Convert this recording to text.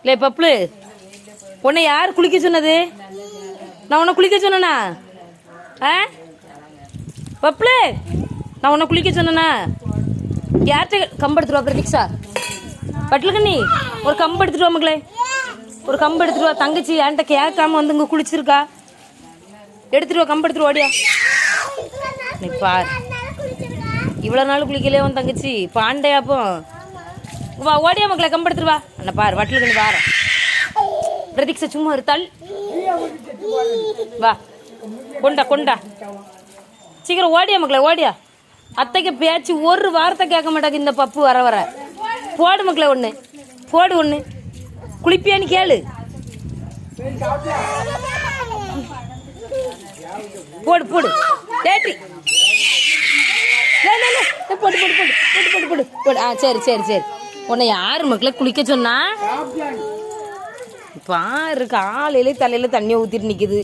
லே பப்ளு, உன்னை யார் குளிக்க சொன்னது? நான் உன்னை குளிக்க சொன்னேனா? ஆ பப்ளு, நான் உன்னை குளிக்க சொன்னேனா? யார்கிட்ட கம்பு எடுத்துட்டு வா பிரதீக்ஷா. பட்லுக்கண்ணி ஒரு கம்பு எடுத்துட்டு வா மக்களே, ஒரு கம்பு எடுத்துட்டு வா. தங்கச்சி என்கிட்ட கேட்காம வந்து இங்கே குளிச்சிருக்கா. எடுத்துட்டு வா, கம்பு எடுத்துட்டு ஓடியா. நீ பார், இவ்வளோ நாள் குளிக்கலையே உன் தங்கச்சி பாண்டையாப்போ. வா ஓடியா மக்களே, கம்பு எடுத்துட்டு வா. அண்ணா பார், வட்டலுக்கண்ணி வார. பிரதீக்ஷா சும்மா ஒரு தள். வா கொண்டா கொண்டா, சீக்கிரம் ஓடியா மக்களே, ஓடியா. அத்தைக்கு பேச்சு ஒரு வார்த்தை கேட்க மாட்டாங்க இந்த பப்பு வர வர. போடு மக்களே, ஒன்று போடு, ஒன்று குளிப்பியான்னு கேளு. போடு போடு டேட்டி, போடு போடு போடு போடு போடு போடு போடு. ஆ சரி சரி சரி. உன்னை யாரு மக்களே குளிக்க சொன்னா? பாரு, காலையில தலையில தண்ணியை ஊத்திட்டு நிக்குது.